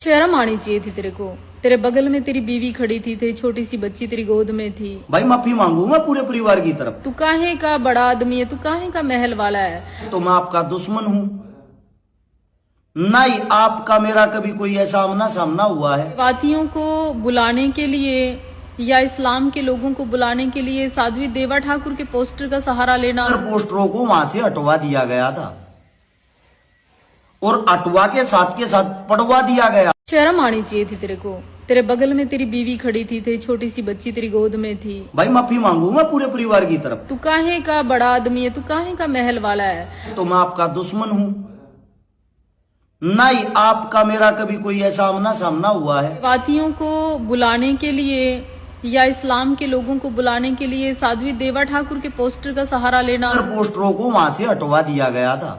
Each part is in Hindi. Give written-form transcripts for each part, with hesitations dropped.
शर्म आनी चाहिए थी तेरे को। तेरे बगल में तेरी बीवी खड़ी थी, तेरी छोटी सी बच्ची तेरी गोद में थी। भाई माफी मांगू मैं पूरे परिवार की तरफ। तू काहे का बड़ा आदमी है, तू काहे का महल वाला है। तो मैं आपका दुश्मन हूँ? नहीं, आपका मेरा कभी कोई ऐसा आमना सामना हुआ है? वातियों को बुलाने के लिए या इस्लाम के लोगों को बुलाने के लिए साध्वी देवा ठाकुर के पोस्टर का सहारा लेना। पोस्टरों को वहां से हटवा दिया गया था और हटवा के साथ पढ़वा दिया गया। शर्म आनी चाहिए थी तेरे को। तेरे बगल में तेरी बीवी खड़ी थी, तेरी छोटी सी बच्ची तेरी गोद में थी। भाई माफी मांगू मैं पूरे परिवार की तरफ। तू काहे का बड़ा आदमी है, तू काहे का महल वाला है। तो मैं आपका दुश्मन हूँ? नहीं, आपका मेरा कभी कोई ऐसा आमना सामना हुआ है? वातियों को बुलाने के लिए या इस्लाम के लोगों को बुलाने के लिए साध्वी देवा ठाकुर के पोस्टर का सहारा लेना। पोस्टरों को वहां से हटवा दिया गया था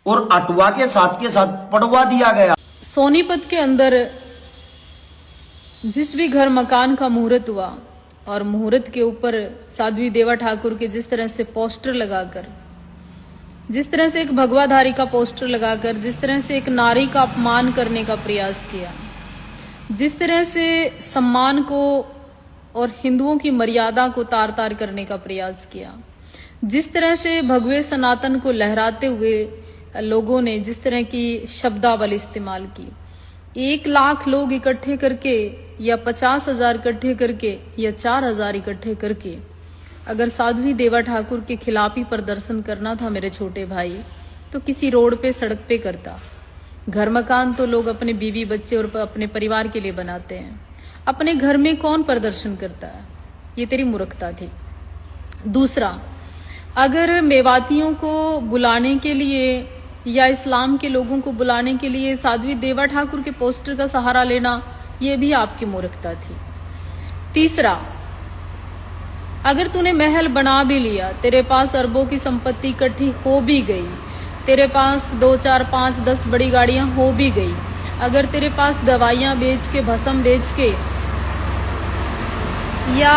और हटवा के साथ पढ़वा दिया गया। सोनीपत के अंदर जिस भी घर मकान का मुहूर्त हुआ और मुहूर्त के ऊपर साध्वी देवा ठाकुर के जिस तरह से पोस्टर लगाकर, जिस तरह से एक भगवाधारी का पोस्टर लगाकर, जिस तरह से एक नारी का अपमान करने का प्रयास किया, जिस तरह से सम्मान को और हिंदुओं की मर्यादा को तार तार करने का प्रयास किया, जिस तरह से भगवे सनातन को लहराते हुए लोगों ने जिस तरह की शब्दावली इस्तेमाल की, 1 लाख लोग इकट्ठे करके या 50,000 इकट्ठे करके या 4,000 इकट्ठे करके अगर साध्वी देवा ठाकुर के खिलाफ ही प्रदर्शन करना था मेरे छोटे भाई, तो किसी रोड पे सड़क पे करता। घर मकान तो लोग अपने बीवी बच्चे और अपने परिवार के लिए बनाते हैं, अपने घर में कौन प्रदर्शन करता है। ये तेरी मूर्खता थी। दूसरा, अगर मेवातियों को बुलाने के लिए या इस्लाम के लोगों को बुलाने के लिए साध्वी देवा ठाकुर के पोस्टर का सहारा लेना, ये भी आपकी मूर्खता थी। तीसरा, अगर तूने महल बना भी लिया, तेरे पास अरबों की संपत्ति इकट्ठी हो भी गई, तेरे पास 2, 4, 5, 10 बड़ी गाड़ियां हो भी गई, अगर तेरे पास दवाइयां बेच के, भस्म बेच के या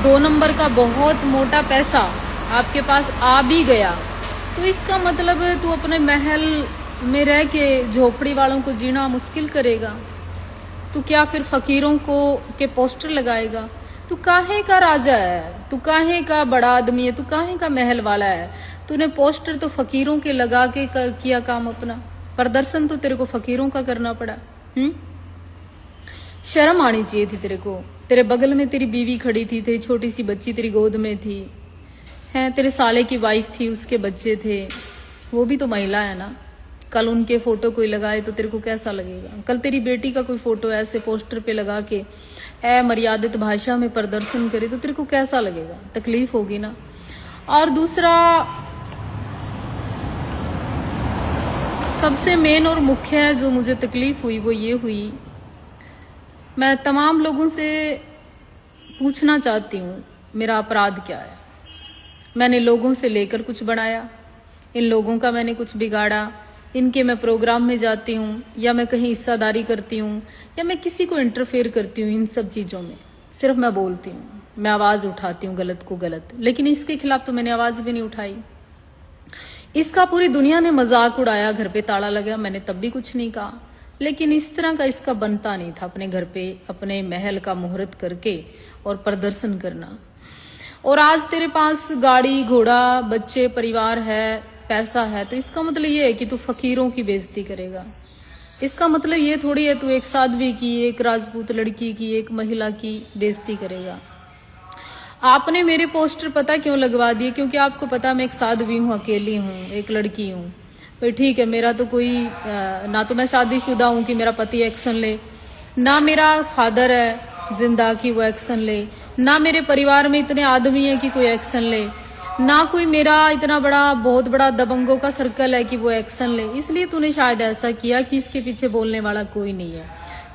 2 नंबर का बहुत मोटा पैसा आपके पास आ भी गया, तो इसका मतलब तू अपने महल में रह के झोपड़ी वालों को जीना मुश्किल करेगा। तू क्या फिर फकीरों को के पोस्टर लगाएगा? तू काहे का राजा है, तू काहे का बड़ा आदमी है, तू काहे का महल वाला है। तूने पोस्टर तो फकीरों के लगा के किया काम अपना, प्रदर्शन तो तेरे को फकीरों का करना पड़ा। शर्म आनी चाहिए थी तेरे को। तेरे बगल में तेरी बीवी खड़ी थी, तेरी छोटी सी बच्ची तेरी गोद में थी, है तेरे साले की वाइफ थी, उसके बच्चे थे, वो भी तो महिला है ना। कल उनके फोटो कोई लगाए तो तेरे को कैसा लगेगा? कल तेरी बेटी का कोई फोटो ऐसे पोस्टर पे लगा के अमर्यादित भाषा में प्रदर्शन करे तो तेरे को कैसा लगेगा? तकलीफ होगी ना। और दूसरा, सबसे मेन और मुख्य है जो मुझे तकलीफ हुई वो ये हुई, मैं तमाम लोगों से पूछना चाहती हूँ मेरा अपराध क्या है। मैंने लोगों से लेकर कुछ बनाया, इन लोगों का मैंने कुछ बिगाड़ा, इनके मैं प्रोग्राम में जाती हूँ या मैं कहीं हिस्सादारी करती हूँ या मैं किसी को इंटरफेयर करती हूँ, इन सब चीज़ों में सिर्फ मैं बोलती हूँ, मैं आवाज़ उठाती हूँ गलत को गलत। लेकिन इसके खिलाफ तो मैंने आवाज़ भी नहीं उठाई। इसका पूरी दुनिया ने मजाक उड़ाया, घर पे ताला लगा, मैंने तब भी कुछ नहीं कहा। लेकिन इस तरह का इसका बनता नहीं था, अपने घर पे अपने महल का मुहूर्त करके और प्रदर्शन करना। और आज तेरे पास गाड़ी घोड़ा बच्चे परिवार है, पैसा है, तो इसका मतलब ये है कि तू फकीरों की बेइज्जती करेगा। इसका मतलब ये थोड़ी है तू एक साध्वी की, एक राजपूत लड़की की, एक महिला की बेइज्जती करेगा। आपने मेरे पोस्टर पता क्यों लगवा दिए? क्योंकि आपको पता मैं एक साध्वी हूँ, अकेली हूँ, एक लड़की हूँ। भाई ठीक है, मेरा तो कोई ना तो मैं शादीशुदा हूँ कि मेरा पति एक्शन ले, ना मेरा फादर है जिंदा कि वो एक्शन ले, ना मेरे परिवार में इतने आदमी है कि कोई एक्शन ले, ना कोई मेरा इतना बड़ा बहुत बड़ा दबंगों का सर्कल है कि वो एक्शन ले। इसलिए तूने शायद ऐसा किया कि इसके पीछे बोलने वाला कोई नहीं है।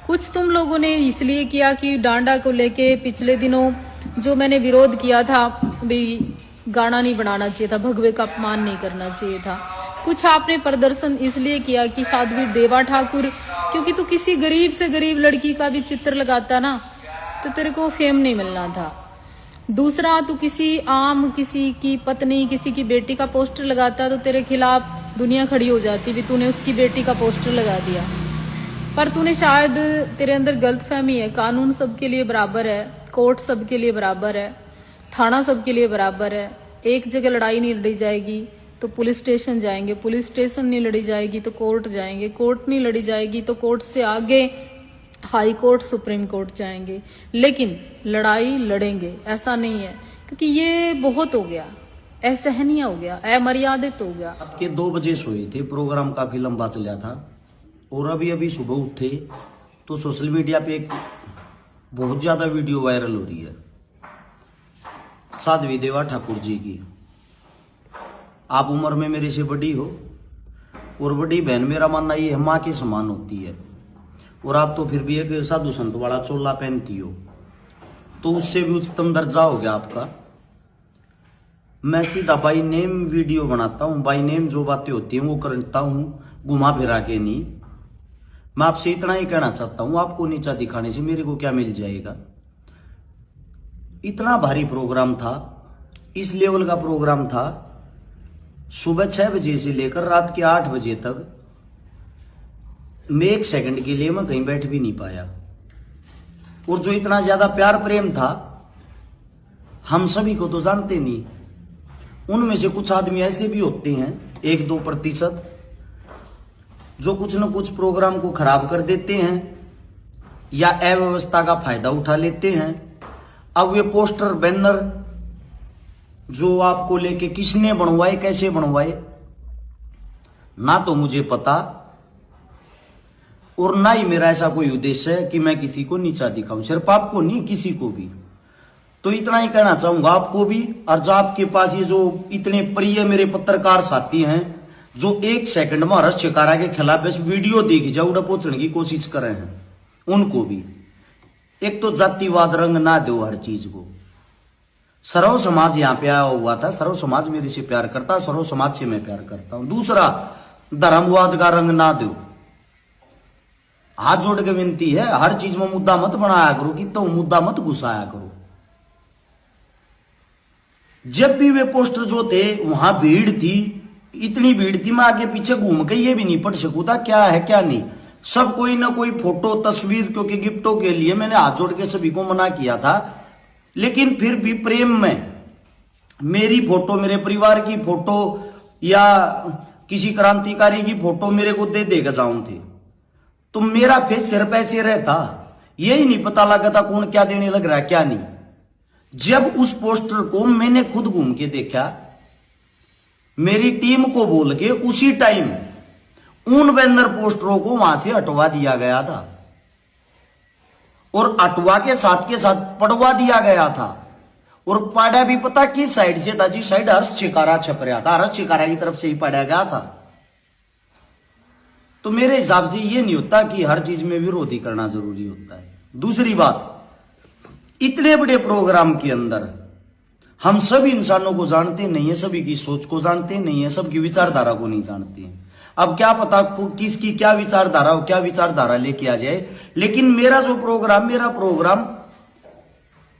कुछ तुम लोगों ने इसलिए किया कि डांडा को लेके पिछले दिनों जो मैंने विरोध किया था, भी गाना नहीं बनाना चाहिए था, भगवे का अपमान नहीं करना चाहिए था। कुछ आपने प्रदर्शन इसलिए किया कि साध्वी देवा ठाकुर, क्योंकि तू किसी गरीब से गरीब लड़की का भी चित्र लगाता ना तो तेरे को फेम नहीं मिलना था। दूसरा, तू किसी की पत्नी, किसी की बेटी का पोस्टर लगाता तो तेरे खिलाफ दुनिया खड़ी हो जाती भी तूने उसकी बेटी का पोस्टर लगा दिया। पर तूने शायद, तेरे अंदर गलतफहमी है। कानून सबके लिए बराबर है, कोर्ट सबके लिए बराबर है, थाना सबके लिए बराबर है। एक जगह लड़ाई नहीं लड़ी जाएगी तो पुलिस स्टेशन जाएंगे, पुलिस स्टेशन नहीं लड़ी जाएगी तो कोर्ट जाएंगे, कोर्ट नहीं लड़ी जाएगी तो कोर्ट से आगे हाई कोर्ट, सुप्रीम कोर्ट जाएंगे। लेकिन लड़ाई लड़ेंगे, ऐसा नहीं है, क्योंकि ये बहुत हो गया, असहनीय हो गया, अमर्यादित हो गया। रात के 2 बजे सोए थे, प्रोग्राम काफी लंबा चला था। और अभी सुबह उठे तो सोशल मीडिया पे एक बहुत ज्यादा वीडियो वायरल हो रही है साध्वी देवा ठाकुर जी की। आप उम्र में मेरे से बड़ी हो और बड़ी बहन, मेरा मानना ये माँ के समान होती है, और आप तो फिर भी एक साधु संत वाला चोला पहनती हो, तो उससे भी उच्चतम दर्जा हो गया आपका। मैं सीधा बाई नेम वीडियो बनाता हूँ, बाई नेम जो बातें होती हैं वो करता हूँ, घुमा फिरा के नहीं। मैं आपसे इतना ही कहना चाहता हूँ, आपको नीचा दिखाने से मेरे को क्या मिल जाएगा। इतना भारी प्रोग्राम था, इस लेवल का प्रोग्राम था, सुबह 6 बजे से लेकर रात के 8 बजे तक मैं 1 सेकंड के लिए मैं कहीं बैठ भी नहीं पाया। और जो इतना ज्यादा प्यार प्रेम था, हम सभी को तो जानते नहीं, उनमें से कुछ आदमी ऐसे भी होते हैं, 1-2% जो कुछ न कुछ प्रोग्राम को खराब कर देते हैं या अव्यवस्था का फायदा उठा लेते हैं। अब ये पोस्टर बैनर जो आपको लेके किसने बनवाए, कैसे बनवाए, ना तो मुझे पता, और ना ही मेरा ऐसा कोई उद्देश्य है कि मैं किसी को नीचा दिखाऊं, सिर्फ आपको नहीं, किसी को भी। तो इतना ही कहना चाहूंगा आपको भी, और जो आपके पास ये जो इतने प्रिय मेरे पत्रकार साथी हैं जो 1 सेकंड में हर्ष शिकारा के खिलाफ इस वीडियो देख जाऊड़ा पहुंचने की कोशिश कर रहे हैं, उनको भी एक तो जातिवाद रंग ना दो हर चीज को। सर्व समाज यहाँ पे आया हुआ था, सर्व समाज मेरे से प्यार करता, सर्व समाज से मैं प्यार करता हूं। दूसरा, धर्मवाद का रंग ना दो। हाथ जोड़ के विनती है, हर चीज में मुद्दा मत बनाया करो, कि तो मुद्दा मत घुसाया करो। जब भी वे पोस्टर जो थे वहां भीड़ थी, इतनी भीड़ थी, मैं आगे पीछे घूम के ये भी नहीं पढ़ सकूं था क्या है क्या नहीं। सब कोई ना कोई फोटो तस्वीर, क्योंकि गिफ्टों के लिए मैंने हाथ जोड़ के सभी को मना किया था, लेकिन फिर भी प्रेम में मेरी फोटो, मेरे परिवार की फोटो या किसी क्रांतिकारी की फोटो मेरे को दे देगा जाऊं थे, तो मेरा फेस सिर्फ ऐसे रहता, यही नहीं पता लगा था कौन क्या देने लग रहा है क्या नहीं। जब उस पोस्टर को मैंने खुद घूम के देखा, मेरी टीम को बोल के उसी टाइम उन बैनर पोस्टरों को वहां से हटवा दिया गया था, और हटवा के साथ पड़वा दिया गया था। और पाड़ा भी पता किस साइड से था जी, साइड हर्ष शिकारा छप रहा था, हर्ष शिकारा की तरफ से ही पड़ा गया था। तो मेरे हिसाब से ये नहीं होता कि हर चीज में विरोधी करना जरूरी होता है। दूसरी बात, इतने बड़े प्रोग्राम के अंदर हम सभी इंसानों को जानते नहीं है, सभी की सोच को जानते नहीं है, सबकी विचारधारा को नहीं जानते हैं। अब क्या पता किसकी क्या विचारधारा हो, क्या विचारधारा लेके आ जाए। लेकिन मेरा प्रोग्राम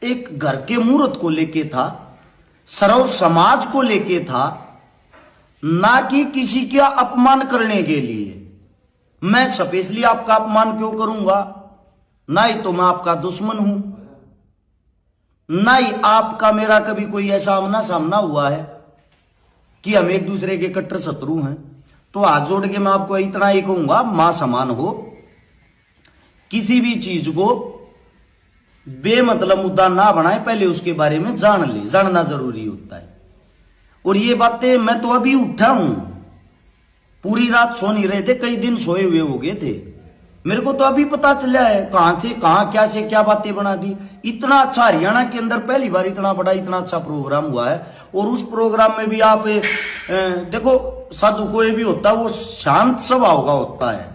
एक घर के मुहूर्त को लेके था, सर्व समाज को लेके था, ना कि किसी का अपमान करने के लिए। मैं स्पेशली आपका अपमान क्यों करूंगा? ना ही तो मैं आपका दुश्मन हूं, ना ही आपका मेरा कभी कोई ऐसा आमना सामना हुआ है कि हम एक दूसरे के कट्टर शत्रु हैं। तो हाथ जोड़ के मैं आपको इतना ही कहूंगा, मां समान हो, किसी भी चीज को बेमतलब मुद्दा ना बनाए, पहले उसके बारे में जान ले, जानना जरूरी होता है। और ये बातें मैं तो अभी उठा हूं, पूरी रात सो नहीं रहे थे, कई दिन सोए हुए हो गए थे, मेरे को तो अभी पता चला है कहां से कहां क्या से क्या बातें बना दी। इतना अच्छा हरियाणा के अंदर पहली बार इतना बड़ा इतना अच्छा प्रोग्राम हुआ है, और उस प्रोग्राम में भी आप देखो, साधु कोई भी होता है वो शांत स्वभाव का होता है,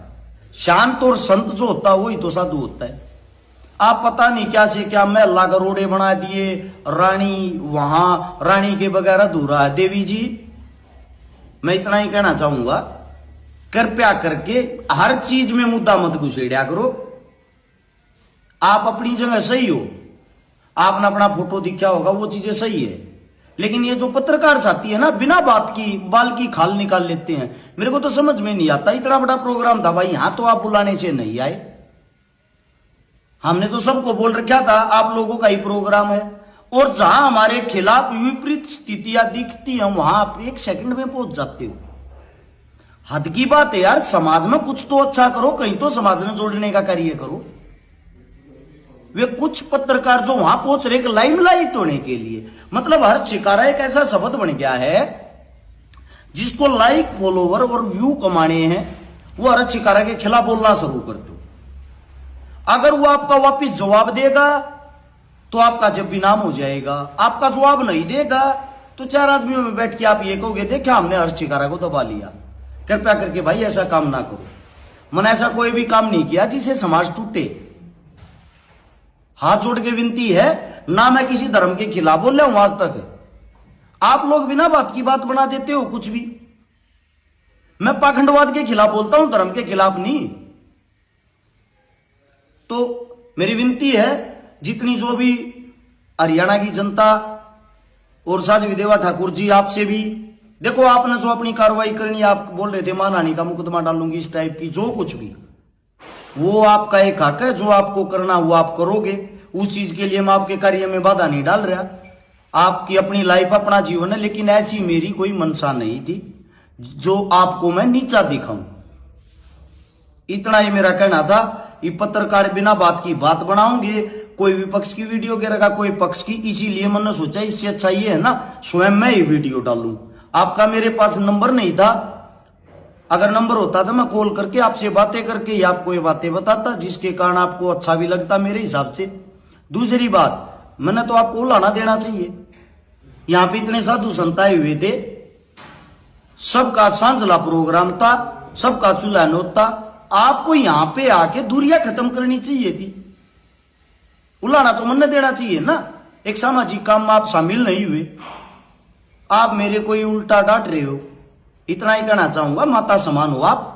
शांत और संत जो होता है वही तो साधु होता है। आप पता नहीं क्या से क्या महला का रोड़े बना दिए, रानी वहां, रानी के बगैर अधूरा है। देवी जी, मैं इतना ही कहना चाहूंगा, कृपया करके हर चीज में मुद्दा मत घुसेड़ा करो। आप अपनी जगह सही हो, आपने अपना फोटो दिखा होगा, वो चीजें सही है। लेकिन ये जो पत्रकार साथी है ना, बिना बात की बाल की खाल निकाल लेते हैं। मेरे को तो समझ में नहीं आता, इतना बड़ा प्रोग्राम था भाई, यहां तो आप बुलाने से नहीं आए। हमने तो सबको बोल रखा था आप लोगों का ही प्रोग्राम है, और जहां हमारे खिलाफ विपरीत स्थितियां दिखती हैं वहां आप 1 सेकंड में पहुंच जाते हो। हद की बात है यार, समाज में कुछ तो अच्छा करो, कहीं तो समाज में जोड़ने का कार्य करो। वे कुछ पत्रकार जो वहां पहुंच रहे लाइमलाइट होने के लिए, मतलब हर चिकारा एक ऐसा शब्द बन गया है जिसको लाइक, फॉलोवर और व्यू कमाने हैं, वो हर चिकारा के खिलाफ बोलना शुरू कर दो। अगर वो आपका वापस जवाब देगा तो आपका जब भी नाम हो जाएगा, आपका जवाब नहीं देगा तो 4 आदमियों में बैठ के आप ये कहोगे देखा हमने हर्ष चिकारा को दबा लिया। कृपया करके भाई ऐसा काम ना करो। मैंने ऐसा कोई भी काम नहीं किया जिसे समाज टूटे। हाथ जोड़ के विनती है, ना मैं किसी धर्म के खिलाफ बोल रहा हूं आज तक। आप लोग बिना बात की बात बना देते हो कुछ भी। मैं पाखंडवाद के खिलाफ बोलता हूं, धर्म के खिलाफ नहीं। तो मेरी विनती है, जितनी जो भी हरियाणा की जनता और साध्वी विदेवा ठाकुर जी, आपसे भी देखो, आपने जो अपनी कार्रवाई करनी, आप बोल रहे थे मानहानि का मुकदमा डालूंगी, इस टाइप की जो कुछ भी, वो आपका एक हक है। जो आपको करना वो आप करोगे, उस चीज के लिए मैं आपके कार्य में बाधा नहीं डाल रहा। आपकी अपनी लाइफ, अपना जीवन है, लेकिन ऐसी मेरी कोई मंशा नहीं थी जो आपको मैं नीचा दिखाऊं। इतना ही मेरा कहना था। ये पत्रकार बिना बात की बात बनाओगे, कोई विपक्ष की वीडियो करेगा, कोई पक्ष की, इसीलिए मैंने सोचा इससे अच्छा ये है ना स्वयं मैं ही वीडियो डालूं। आपका मेरे पास नंबर नहीं था, अगर नंबर होता तो मैं कॉल करके आपसे बातें करके या आपको ये बातें बताता, जिसके कारण आपको अच्छा भी लगता मेरे हिसाब से। दूसरी बात, मैंने तो आपको लाना देना चाहिए। यहां पे इतने साधु संत आए हुए थे, सबका सांझला प्रोग्राम था, सबका चूल्हा नोत था। आपको यहां पे आके दूरियां खत्म करनी चाहिए थी, उलाना तो मन देना चाहिए ना। एक सामाजिक काम में आप शामिल नहीं हुए, आप मेरे को उल्टा डांट रहे हो। इतना ही कहना चाहूंगा, माता समान हो आप।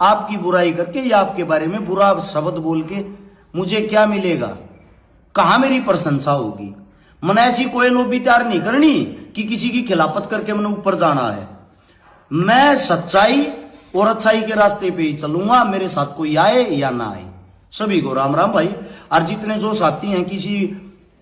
आपकी बुराई करके या आपके बारे में बुरा शब्द बोल के मुझे क्या मिलेगा, कहां मेरी प्रशंसा होगी। मैंने ऐसी कोई लोभी तैयार नहीं करनी कि किसी की खिलाफत करके मैंने ऊपर जाना है। मैं सच्चाई और अच्छाई के रास्ते पे ही चलूंगा, मेरे साथ कोई आए या ना आए। सभी को राम राम भाई। और जितने जो साथी हैं, किसी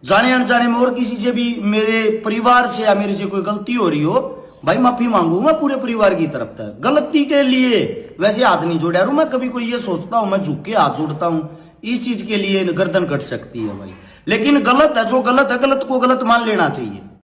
जाने अनजाने में और किसी से भी मेरे परिवार से या मेरे से कोई गलती हो रही हो, भाई माफी मांगूंगा पूरे परिवार की तरफ से। गलती के लिए वैसे हाथ नहीं जोड़ा मैं कभी। कोई ये सोचता हूं मैं झुक के हाथ जोड़ता हूं, इस चीज के लिए गर्दन कट सकती है भाई। लेकिन गलत है जो गलत है, गलत को गलत मान लेना चाहिए।